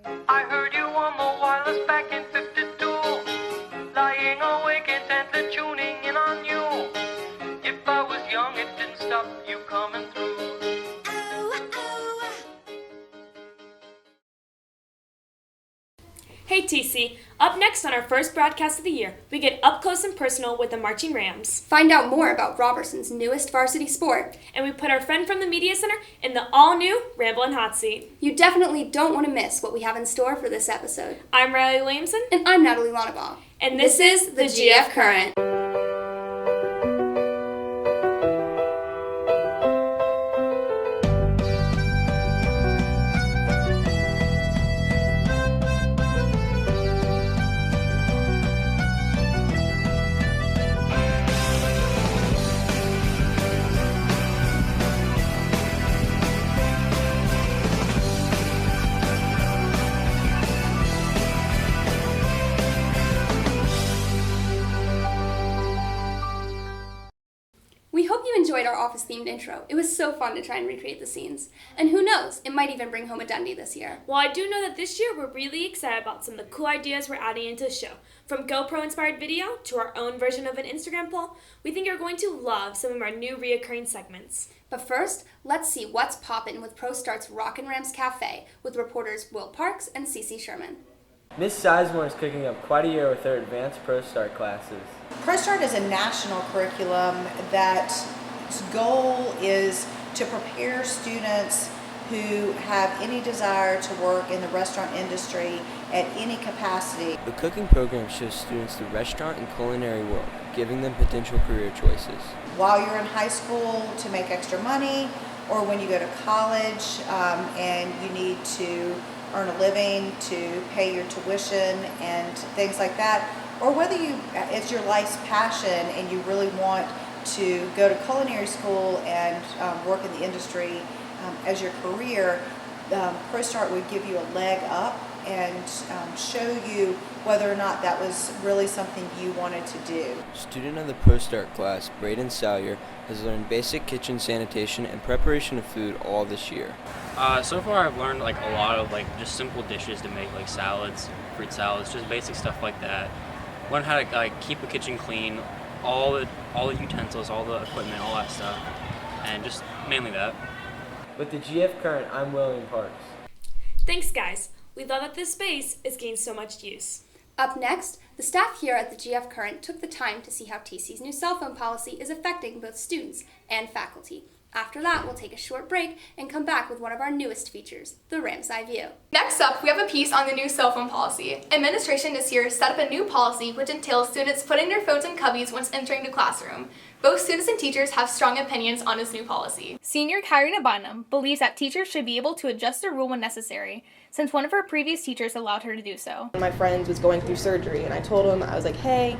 I heard you on the wireless back in 52, lying awake intently tuning in on you. If I was young, it didn't stop you coming through. Hey TC, up next on our first broadcast of the year, we get up close and personal with the Marching Rams. Find out more about Robertson's newest varsity sport. And we put our friend from the Media Center in the all-new Ramblin' Hot Seat. You definitely don't want to miss what we have in store for this episode. I'm Riley Williamson. And I'm Natalie Lonnebaugh. And this is the GF Current. We hope you enjoyed our office-themed intro. It was so fun to try and recreate the scenes. And who knows, it might even bring home a Dundee this year. Well, I do know that this year we're really excited about some of the cool ideas we're adding into the show. From GoPro-inspired video to our own version of an Instagram poll, we think you're going to love some of our new reoccurring segments. But first, let's see what's poppin' with ProStart's Rockin' Rams Cafe with reporters Will Parks and Cece Sherman. Miss Sizemore is cooking up quite a year with her advanced ProStart classes. ProStart is a national curriculum that's goal is to prepare students who have any desire to work in the restaurant industry at any capacity. The cooking program shows students the restaurant and culinary world, giving them potential career choices. While you're in high school to make extra money, or when you go to college and you need to earn a living to pay your tuition and things like that, or whether it's your life's passion and you really want to go to culinary school and work in the industry as your career, ProStart would give you a leg up and show you whether or not that was really something you wanted to do. Student of the ProStart class, Braden Salyer, has learned basic kitchen sanitation and preparation of food all this year. So far I've learned like a lot of just simple dishes to make, like salads, fruit salads, just basic stuff like that. Learn how to keep a kitchen clean, all the utensils, all the equipment, all that stuff, and just mainly that. With the GF Current, I'm William Parks. Thanks, guys. We love that this space is getting so much use. Up next, the staff here at the GF Current took the time to see how TC's new cell phone policy is affecting both students and faculty. After that, we'll take a short break and come back with one of our newest features, the Ram's Eye View. Next up, we have a piece on the new cell phone policy. Administration this year set up a new policy which entails students putting their phones in cubbies once entering the classroom. Both students and teachers have strong opinions on this new policy. Senior Kyrie Nabanam believes that teachers should be able to adjust the rule when necessary, since one of her previous teachers allowed her to do so. My friend was going through surgery, and I told him, I was like, hey,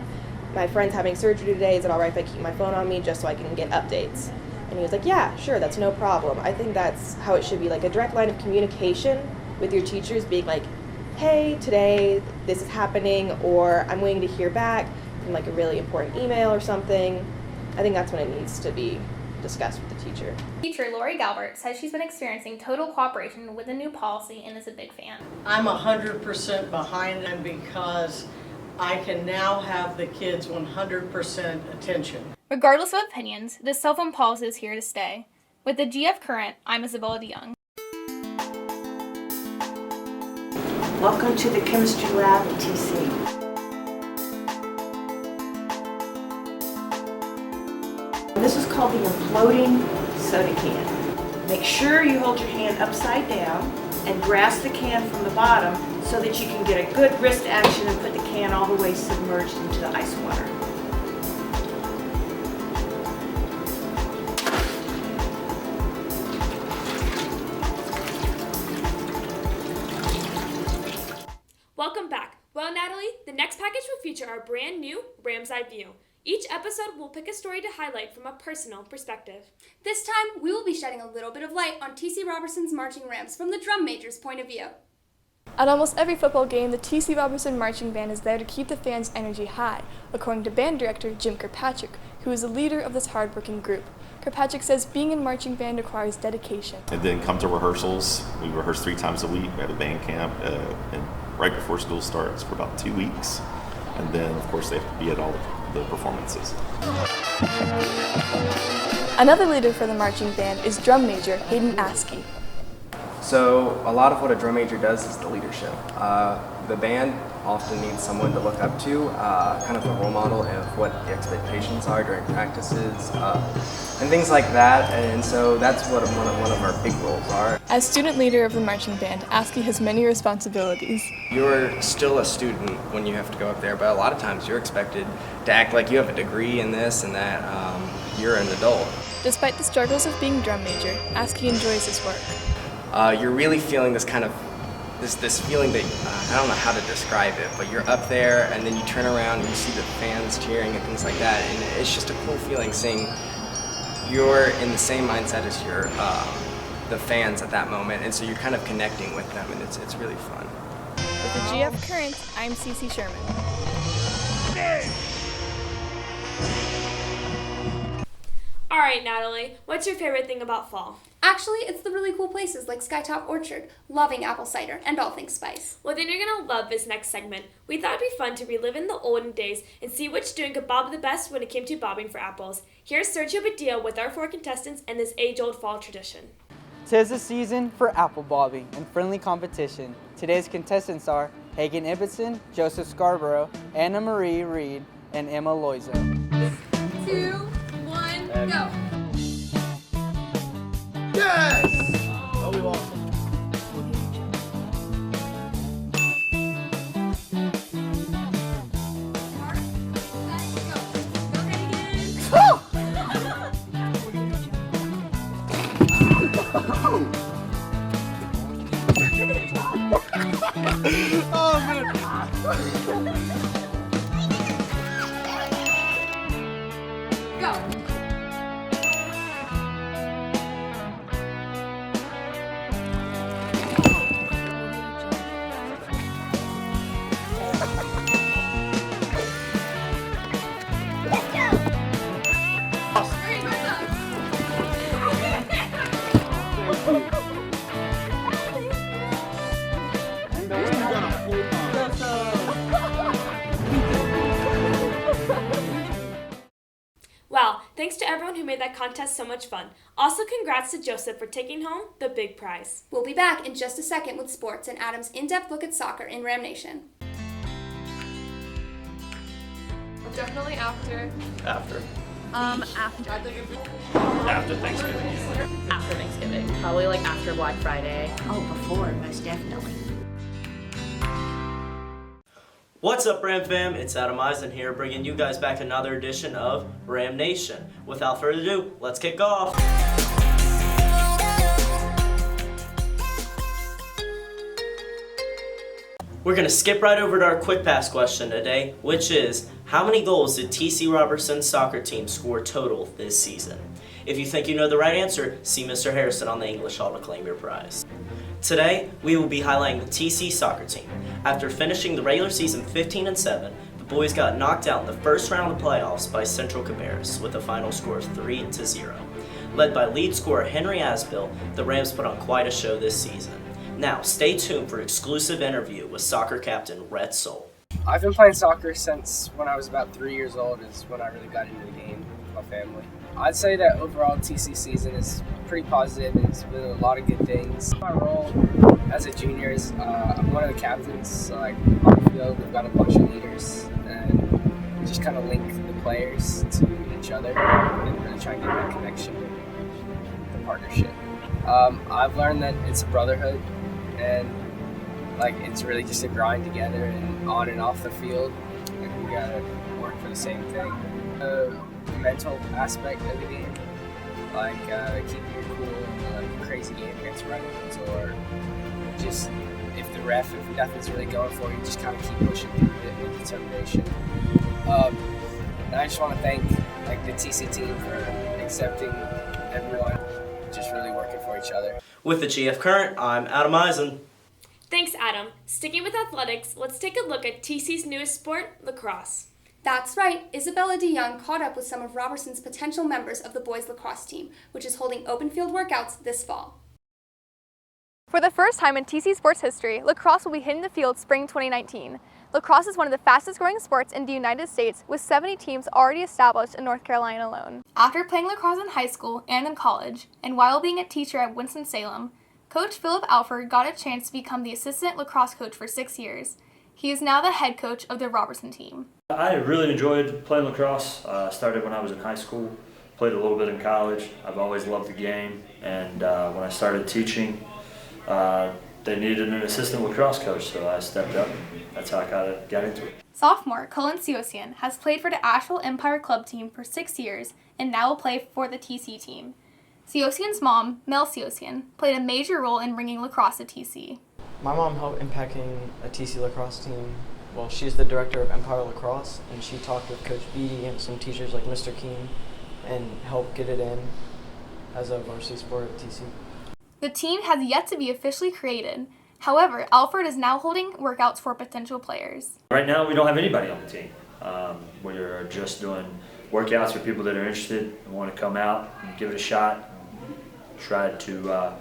my friend's having surgery today, is it all right if I keep my phone on me just so I can get updates? And he was like, yeah, sure, that's no problem. I think that's how it should be, like a direct line of communication with your teachers being like, hey, today this is happening, or I'm waiting to hear back from like a really important email or something. I think that's when it needs to be discussed with the teacher. Teacher Lori Galbert says she's been experiencing total cooperation with the new policy and is a big fan. I'm 100% behind them because I can now have the kids 100% attention. Regardless of opinions, this cell phone policy is here to stay. With the GF Current, I'm Isabella DeYoung. Welcome to the chemistry lab at TC. This is called the imploding soda can. Make sure you hold your hand upside down and grasp the can from the bottom so that you can get a good wrist action and put the can all the way submerged into the ice water. Welcome back. Well, Natalie, the next package will feature our brand new Ram's Eye View. Each episode will pick a story to highlight from a personal perspective. This time, we will be shedding a little bit of light on TC Robertson's Marching Rams from the drum major's point of view. At almost every football game, the T.C. Robertson Marching Band is there to keep the fans' energy high, according to band director Jim Kirkpatrick, who is the leader of this hard-working group. Kirkpatrick says being in marching band requires dedication. And then come to rehearsals. We rehearse 3 times a week. We have a band camp and right before school starts for about 2 weeks. And then, of course, they have to be at all the performances. Another leader for the marching band is drum major Hayden Askey. So a lot of what a drum major does is the leadership. The band often needs someone to look up to, kind of a role model of what the expectations are during practices, and things like that. And so that's what one of our big roles are. As student leader of the marching band, Askey has many responsibilities. You're still a student when you have to go up there, but a lot of times you're expected to act like you have a degree in this and that. You're an adult. Despite the struggles of being drum major, Askey enjoys his work. You're really feeling this kind of this feeling that I don't know how to describe it, but you're up there and then you turn around and you see the fans cheering and things like that, and it's just a cool feeling seeing you're in the same mindset as the fans at that moment, and so you're kind of connecting with them, and it's really fun. With the GF Current, I'm Cece Sherman. All right, Natalie, what's your favorite thing about fall? Actually, it's the really cool places like Skytop Orchard, loving apple cider, and all things spice. Well, then you're going to love this next segment. We thought it'd be fun to relive in the olden days and see which student could bob the best when it came to bobbing for apples. Here's Sergio Badillo with our 4 contestants and this age-old fall tradition. 'Tis the season for apple bobbing and friendly competition. Today's contestants are Hagen Ibbotson, Joseph Scarborough, Anna Marie Reed, and Emma Loizo. 2, 1, go! Yes! Oh, we lost. Oh, man. Go! Wow, thanks to everyone who made that contest so much fun. Also, congrats to Joseph for taking home the big prize. We'll be back in just a second with sports and Adam's in-depth look at soccer in Ram Nation. Definitely after. After. After. After Thanksgiving. After Thanksgiving. Probably like after Black Friday. Oh, before, most definitely. What's up, Ram fam? It's Adam Eisen here, bringing you guys back another edition of Ram Nation. Without further ado, let's kick off. We're going to skip right over to our quick pass question today, which is, how many goals did T.C. Robertson's soccer team score total this season? If you think you know the right answer, see Mr. Harrison on the English Hall to claim your prize. Today, we will be highlighting the TC soccer team. After finishing the regular season 15-7, the boys got knocked out in the first round of the playoffs by Central Cabarrus with a final score of 3-0. Led by lead scorer Henry Asbill, the Rams put on quite a show this season. Now, stay tuned for an exclusive interview with soccer captain Rhett Soule. I've been playing soccer since when I was about 3 years old is when I really got into the game with my family. I'd say that overall TC season is pretty positive and it's been a lot of good things. My role as a junior is I'm one of the captains, so like on the field we've got a bunch of leaders and we just kind of link the players to each other and really try and get that connection and the partnership. I've learned that it's a brotherhood and like it's really just a grind together and on and off the field. Like we gotta work for the same thing. The mental aspect of the game, like keeping your cool in like a crazy game against rivals, or just if nothing's really going for you, just kind of keep pushing through it with determination. And I just want to thank like the TC team for accepting everyone, just really working for each other. With the GF Current, I'm Adam Eisen. Thanks, Adam. Sticking with athletics, let's take a look at TC's newest sport, lacrosse. That's right, Isabella DeYoung caught up with some of Robertson's potential members of the boys lacrosse team, which is holding open field workouts this fall. For the first time in TC sports history, lacrosse will be hitting the field spring 2019. Lacrosse is one of the fastest growing sports in the United States, with 70 teams already established in North Carolina alone. After playing lacrosse in high school and in college, and while being a teacher at Winston-Salem, Coach Philip Alford got a chance to become the assistant lacrosse coach for 6 years. He is now the head coach of the Robertson team. I really enjoyed playing lacrosse. I started when I was in high school, played a little bit in college. I've always loved the game, and when I started teaching, they needed an assistant lacrosse coach, so I stepped up. That's how I got into it. Sophomore Cullen Seosian has played for the Asheville Empire Club team for 6 years and now will play for the TC team. Seosian's mom, Mel Seosian, played a major role in bringing lacrosse to TC. My mom helped impacting a TC lacrosse team. Well, she's the director of Empire Lacrosse, and she talked with Coach Beatty and some teachers like Mr. Keene and helped get it in as a varsity sport at TC. The team has yet to be officially created. However, Alford is now holding workouts for potential players. Right now, we don't have anybody on the team. We're just doing workouts for people that are interested and want to come out and give it a shot. Try to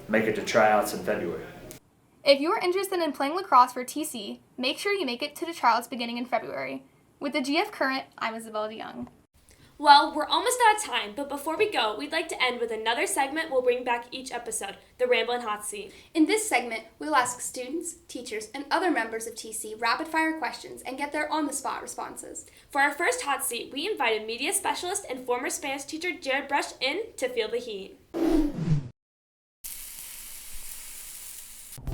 make it to tryouts in February. If you are interested in playing lacrosse for TC, make sure you make it to the tryouts beginning in February. With the GF Current, I'm Isabella DeYoung. Well, we're almost out of time, but before we go, we'd like to end with another segment we'll bring back each episode, the Ramblin' Hot Seat. In this segment, we'll ask students, teachers, and other members of TC rapid-fire questions and get their on-the-spot responses. For our first hot seat, we invited media specialist and former Spanish teacher Jared Brush in to feel the heat.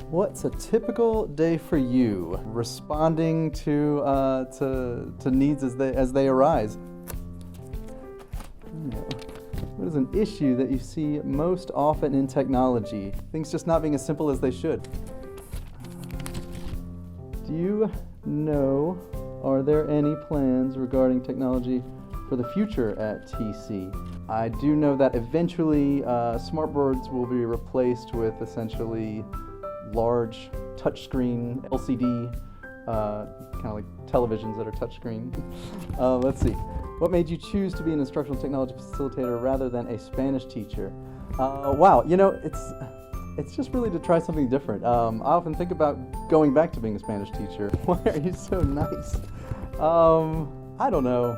What's a typical day for you? Responding to needs as they arise. What is an issue that you see most often in technology? Things just not being as simple as they should. Do you know, are there any plans regarding technology for the future at TC? I do know that eventually smartboards will be replaced with essentially large touchscreen LCD, kind of like televisions that are touchscreen. Let's see. What made you choose to be an instructional technology facilitator rather than a Spanish teacher? Wow, you know, it's just really to try something different. I often think about going back to being a Spanish teacher. Why are you so nice? I don't know.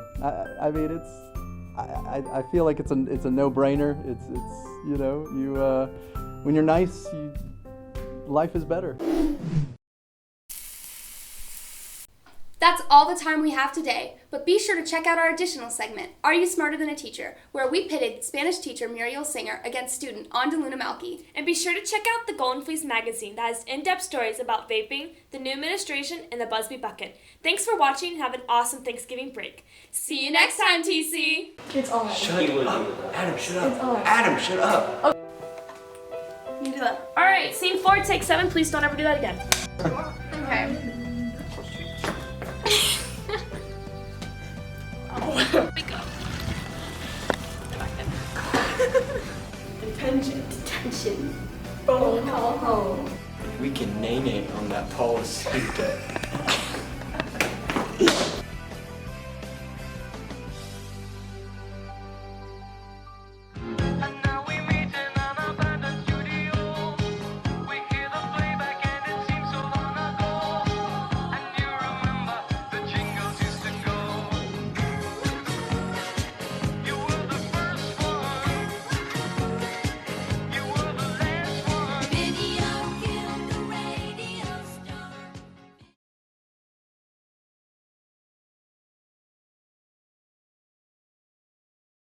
I mean, I feel like it's a no-brainer. It's you know, when you're nice, life is better. That's all the time we have today, but be sure to check out our additional segment, Are You Smarter Than a Teacher?, where we pitted Spanish teacher Muriel Singer against student Andaluna Malky. And be sure to check out the Golden Fleece magazine that has in-depth stories about vaping, the new administration, and the Busby Bucket. Thanks for watching and have an awesome Thanksgiving break. See you next time, TC! It's on. Shut up. Adam, shut up. It's on. Adam, shut up. Okay. You do that. Alright, scene 4, take 7. Please don't ever do that again. Okay. Detention. Phone call home. We can nay-nay on that policy.